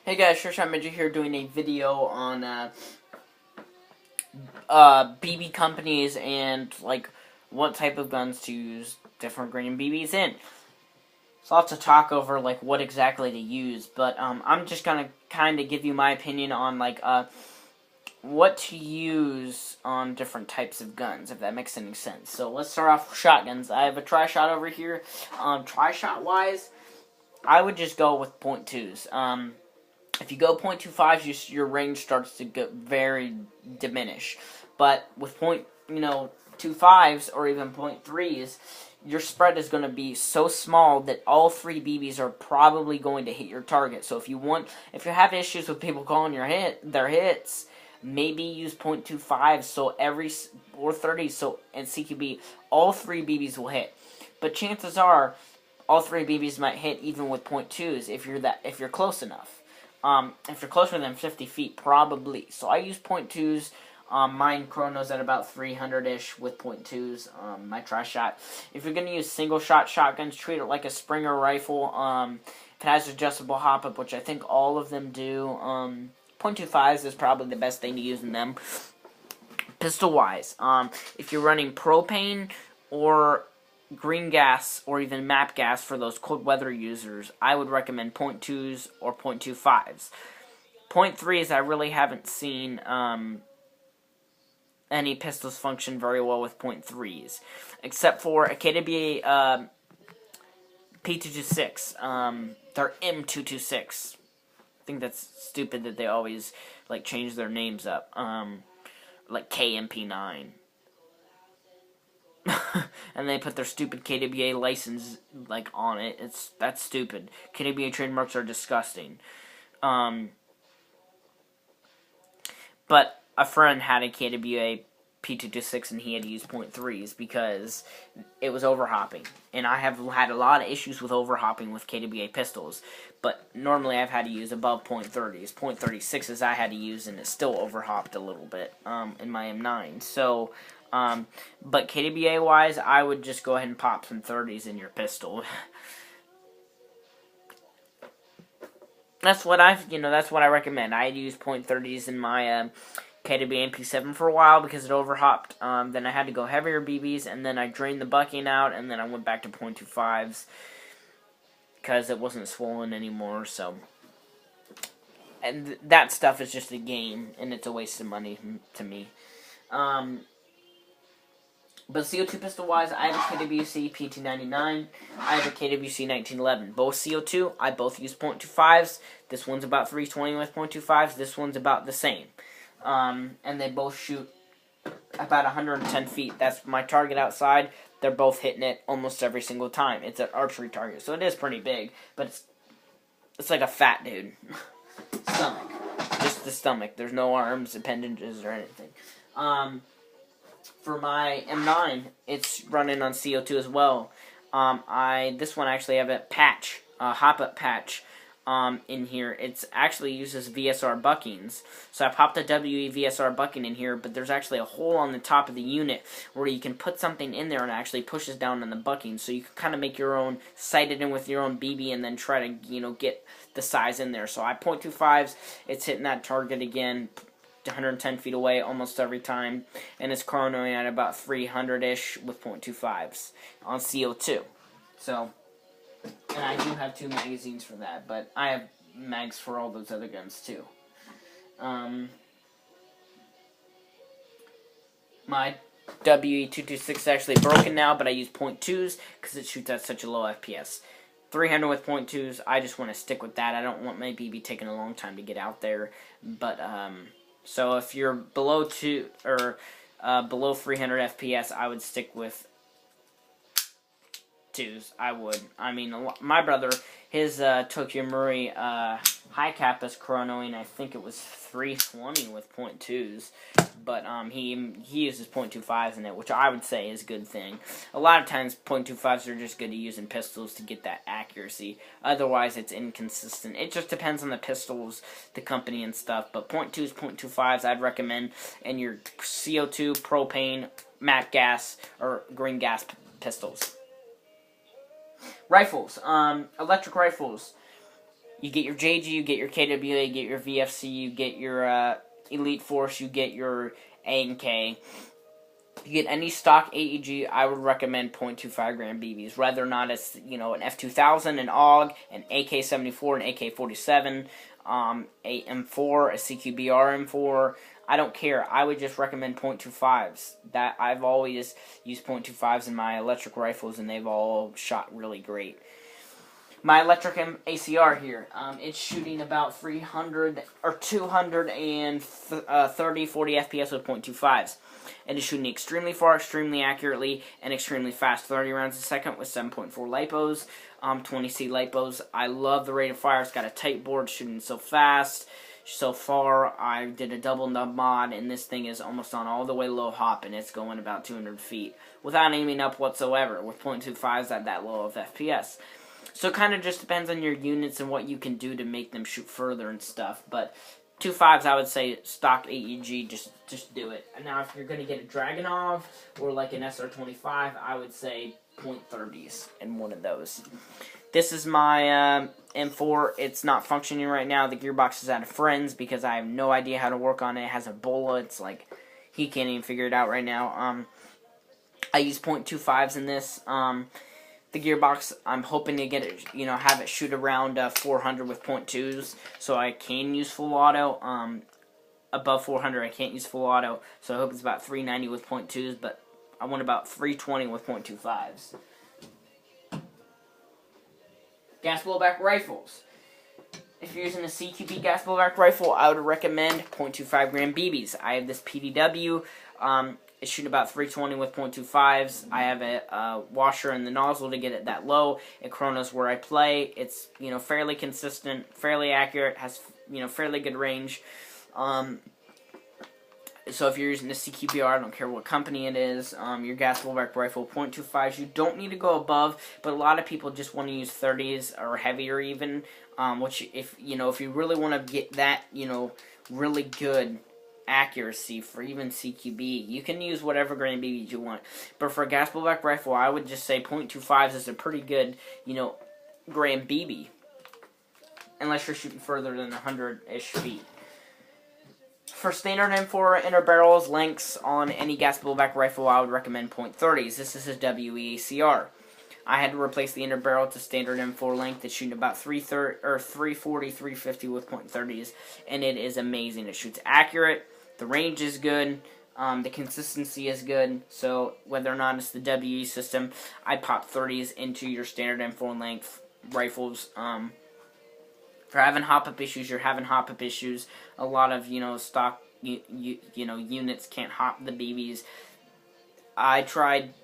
Hey guys, Sure Shot Midget here doing a video on BB companies and like what type of guns to use different green BBs in. So I'll have to talk over like what exactly to use, but I'm just gonna kind of give you my opinion on like what to use on different types of guns, if that makes any sense. So let's start off with shotguns. I have a tri-shot over here. Tri-shot wise, I would just go with .2s. If you go .25s, your range starts to get very diminish. But with .25s or even .3s, your spread is going to be so small that all three BBs are probably going to hit your target. So if you have issues with people calling their hits, maybe use .25s or 30s and CQB, all three BBs will hit. But chances are, all three BBs might hit even with .2s if you're close enough. If you're closer than 50 feet, probably. So I use .2s. Mine chronos at about 300-ish with .2s. My tri-shot. If you're going to use single-shot shotguns, treat it like a Springer rifle. If it has adjustable hop-up, which I think all of them do. .25s is probably the best thing to use in them. Pistol-wise, if you're running propane or green gas or even map gas for those cold weather users, I would recommend .2s or .25s. .3s, I really haven't seen any pistols function very well with .3s, except for a KWA P226, their M226. I think that's stupid that they always like change their names up, like KMP9. And they put their stupid KWA license like on it. That's stupid. KWA trademarks are disgusting. But a friend had a KWA P226 and he had to use .3s because it was overhopping. And I have had a lot of issues with overhopping with KWA pistols. But normally I've had to use above .30s. .36s I had to use and it still overhopped a little bit in my M9. So but KWA wise, I would just go ahead and pop some 30s in your pistol. That's what I recommend. I use .30s in my KWA MP7 for a while because it overhopped. Then I had to go heavier BBs, and then I drained the bucking out, and then I went back to .25s because it wasn't swollen anymore. So, and that stuff is just a game, and it's a waste of money to me. But CO2 pistol-wise, I have a KWC P299. I have a KWC 1911. Both CO2, I both use .25s. This one's about 320 with .25s. This one's about the same. And they both shoot about 110 feet. That's my target outside. They're both hitting it almost every single time. It's an archery target, so it is pretty big. But it's like a fat dude. Stomach. Just the stomach. There's no arms, appendages, or anything. For my M9, it's running on CO2 as well. This one actually have a patch, a hop-up patch, in here. It actually uses VSR buckings. So I popped a WE VSR bucking in here, but there's actually a hole on the top of the unit where you can put something in there and it actually pushes down on the bucking. So you can kind of make your own, sight it in with your own BB and then try to, get the size in there. So I .25s, it's hitting that target again. 110 feet away almost every time, and it's chronoing at about 300-ish with .25s on CO2. So, and I do have 2 magazines for that, but I have mags for all those other guns too. My WE226 is actually broken now, but I use .2s because it shoots at such a low FPS. 300 with .2s, I just want to stick with that. I don't want my BB taking a long time to get out there, but so if you're below below 300 FPS, I would stick with 2s. I would. I mean, my brother, his Tokyo Murray high cap is chronoing. I think it was 320 with .2s, but he uses .25s in it, which I would say is a good thing. A lot of times .25s are just good to use in pistols to get that accuracy. Otherwise, it's inconsistent. It just depends on the pistols, the company, and stuff. But .2s, .25s, I'd recommend in your CO2, propane, map gas, or green gas pistols. Rifles, electric rifles. You get your JG, you get your KWA, you get your VFC, you get your Elite Force, you get your A&K. You get any stock AEG, I would recommend 0.25 gram BBs. Whether or not it's, an F2000, an AUG, an AK-74, an AK-47, a M4, a CQB RM4. I don't care. I would just recommend 0.25s. That I've always used 0.25s in my electric rifles, and they've all shot really great. My electric ACR here, it's shooting about 300 or 230, 40 FPS with 0.25s. And it's shooting extremely far, extremely accurately, and extremely fast. 30 rounds a second with 7.4 LiPos, 20C LiPos. I love the rate of fire. It's got a tight board, shooting so fast. So far, I did a double nub mod, and this thing is almost on all the way low hop, and it's going about 200 feet without aiming up whatsoever, with 0.25s at that low of FPS. So it kind of just depends on your units and what you can do to make them shoot further and stuff. But 2.5s, I would say stock AEG, just do it. And now if you're going to get a Dragunov or like an SR-25, I would say 0.30s in one of those. This is my M4. It's not functioning right now. The gearbox is out of friends because I have no idea how to work on it. It has Ebola. It's like he can't even figure it out right now. I use 0.25s in this. The gearbox, I'm hoping to get it, have it shoot around 400 with 0.2s, so I can use full auto. Above 400, I can't use full auto, so I hope it's about 390 with 0.2s, but I want about 320 with 0.25s. Gas blowback rifles. If you're using a CQB gas blowback rifle, I would recommend 0.25 gram BBs. I have this PDW. It's shooting about 320 with 0.25s. I have a washer in the nozzle to get it that low. At Kronos where I play, it's fairly consistent, fairly accurate, has fairly good range. So if you're using a CQBR, I don't care what company it is, your gas blowback rifle, 0.25s, you don't need to go above, but a lot of people just want to use 30s or heavier even, which if you really want to get that, really good accuracy for even CQB, you can use whatever grain BBs you want. But for a gas blowback rifle, I would just say 0.25s is a pretty good, gram BB. Unless you're shooting further than 100-ish feet. For standard M4 inner barrels lengths on any gas blowback rifle, I would recommend 0.30s. This is a WEACR. I had to replace the inner barrel to standard M4 length. It's shooting about 340, 350 with 0.30s, and it is amazing. It shoots accurate. The range is good. The consistency is good. So whether or not it's the WE system, I'd pop 30s into your standard M4 length rifles. If you're having hop-up issues, you're having hop-up issues. A lot of, stock, units can't hop the BBs. I tried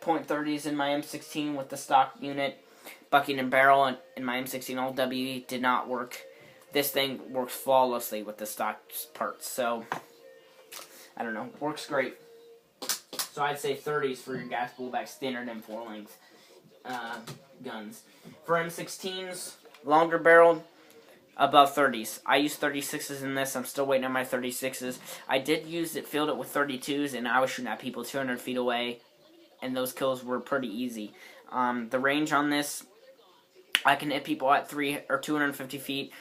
0.30s in my M16 with the stock unit. Bucking and barrel in my M16 all WE did not work. This thing works flawlessly with the stock parts. So, I don't know. Works great. So I'd say 30s for your gas blowback standard M4 length guns. For M16s, longer barreled, above 30s. I use 36s in this. I'm still waiting on my 36s. I did filled it with 32s, and I was shooting at people 200 feet away, and those kills were pretty easy. The range on this, I can hit people at 250 feet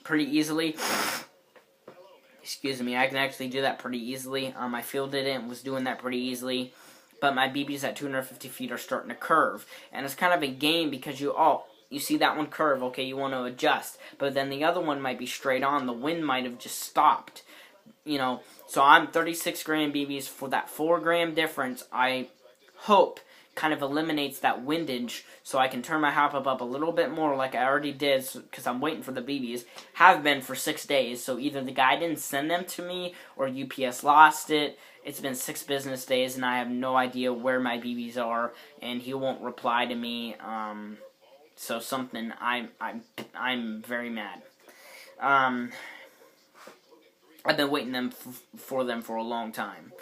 pretty easily. Excuse me, I can actually do that pretty easily. I fielded it and was doing that pretty easily. But my BBs at 250 feet are starting to curve. And it's kind of a game because you see that one curve, okay, you want to adjust. But then the other one might be straight on. The wind might have just stopped. So I'm 36 gram BBs for that 4 gram difference. I hope kind of eliminates that windage so I can turn my hop up a little bit more like I already did because I'm waiting for the BBs. Have been for 6 days, so either the guy didn't send them to me or UPS lost it. It's been 6 business days and I have no idea where my BBs are and he won't reply to me. So something, I'm very mad. I've been waiting for them for a long time.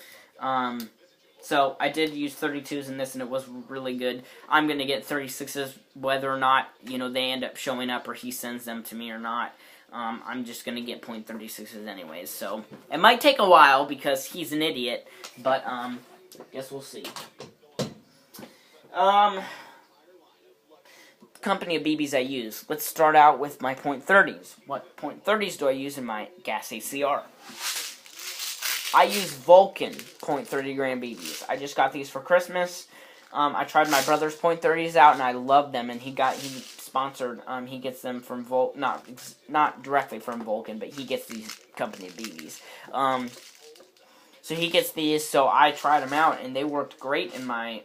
So I did use 32s in this, and it was really good. I'm going to get 36s, whether or not, they end up showing up or he sends them to me or not. I'm just going to get .36s anyways. So it might take a while because he's an idiot, but guess we'll see. company of BBs I use. Let's start out with my .30s. What .30s do I use in my gas ACR? I use Vulcan .30 gram BBs. I just got these for Christmas. I tried my brother's .30s out, and I love them. And he sponsored. He gets them from not directly from Vulcan, but he gets these company of BBs. So he gets these. So I tried them out, and they worked great in my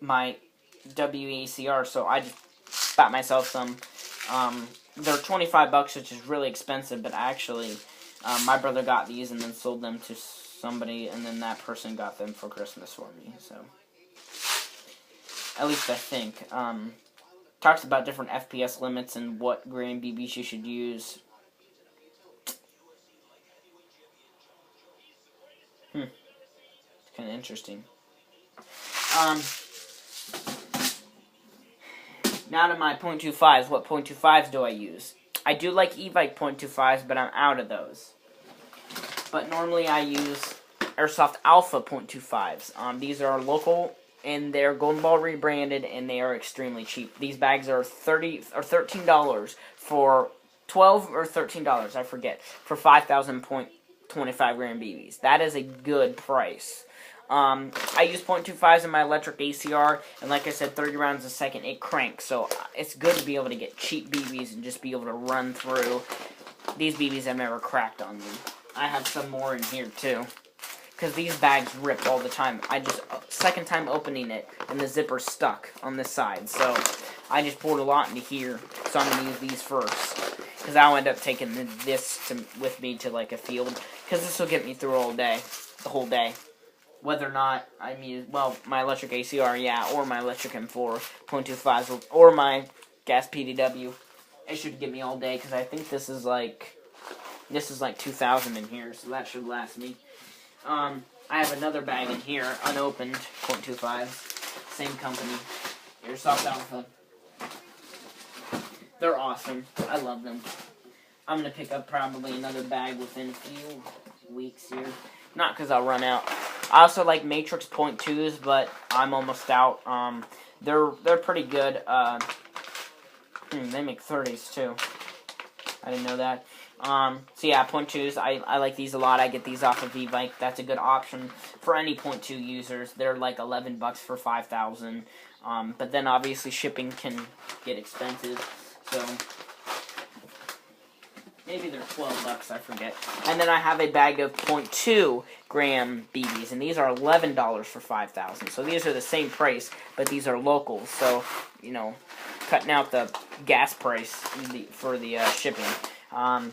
WACR. So I just bought myself some. They're $25, which is really expensive, but actually, my brother got these and then sold them to somebody, and then that person got them for Christmas for me. So. At least I think. Talks about different FPS limits and what gram BBs you should use. It's kind of interesting. Now to my .25s. What .25s do I use? I do like Evike .25s, but I'm out of those. But normally I use Airsoft Alpha .25s. These are local, and they're Golden Ball rebranded, and they are extremely cheap. These bags are $13 for 12 or $13, I forget, for 5,000.25 gram BBs. That is a good price. I use .25s in my electric ACR, and like I said, 30 rounds a second, it cranks. So it's good to be able to get cheap BBs and just be able to run through. These BBs have never cracked on me. I have some more in here too, because these bags rip all the time. I just, second time opening it, and the zipper's stuck on this side. So I just poured a lot into here, so I'm going to use these first, because I'll end up taking this with me to like a field, because this will get me through all day, the whole day. Whether or not I use, well, my electric ACR, yeah, or my electric M4 .25s, or my gas PDW, it should get me all day, because I think this is like 2,000 in here, so that should last me. I have another bag in here, unopened, .25s, same company, Airsoft Alpha. They're awesome. I love them. I'm going to pick up probably another bag within a few weeks here. Not because I'll run out. I also like Matrix .2s, but I'm almost out. They're pretty good. They make 30s too. I didn't know that. So yeah, .2s, I like these a lot. I get these off of Evike. That's a good option for any .2 users. They're like $11 for 5,000. But then obviously shipping can get expensive. So maybe they're $12, I forget. And then I have a bag of .2 gram BBs, and these are $11 for 5,000. So these are the same price, but these are local. So, you know, cutting out the gas price for the shipping. I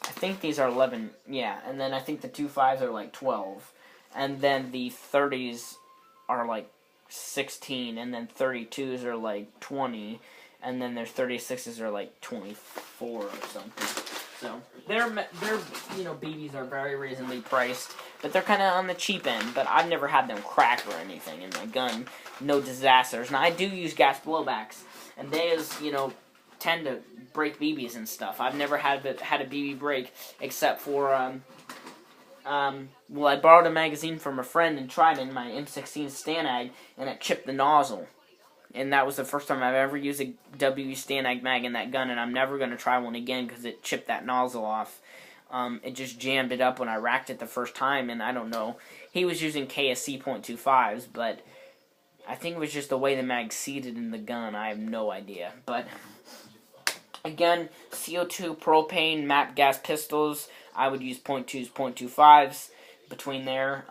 think these are 11, yeah, and then I think the 2.5s are like 12, and then the 30s are like 16, and then 32s are like 20, and then their 36s are like 24 or something. So their you know, BBs are very reasonably priced, but they're kind of on the cheap end. But I've never had them crack or anything in my gun. No disasters. Now I do use gas blowbacks, and they, you know, tend to break BBs and stuff. I've never had a BB break except for well, I borrowed a magazine from a friend and tried it in my M16 Stanag, and it chipped the nozzle. And that was the first time I've ever used a WE Stanag mag in that gun, and I'm never going to try one again because it chipped that nozzle off. It just jammed it up when I racked it the first time, and I don't know. He was using KSC .25s, but I think it was just the way the mag seated in the gun. I have no idea. But again, CO2, propane, MAP gas pistols, I would use .2s, .25s between there.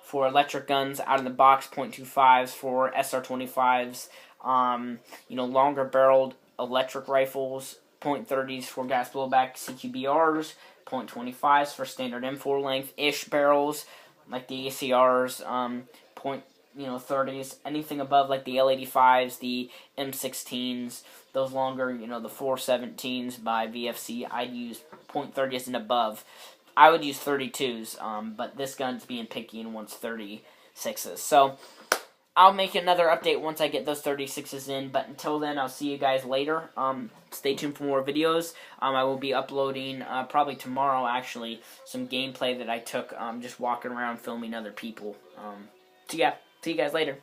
For electric guns, out of the box, .25s. For SR25s, you know, longer barreled electric rifles, .30s for gas blowback CQBRs, .25s for standard M4 length-ish barrels, like the ACRs, .30s, anything above like the L85s, the M16s, those longer, you know, the 417s by VFC, I'd use .30s and above. I would use 32s, but this gun's being picky and wants 36s. So I'll make another update once I get those 36s in, but until then, I'll see you guys later. Stay tuned for more videos. I will be uploading, probably tomorrow, actually, some gameplay that I took just walking around filming other people. So yeah, see you guys later.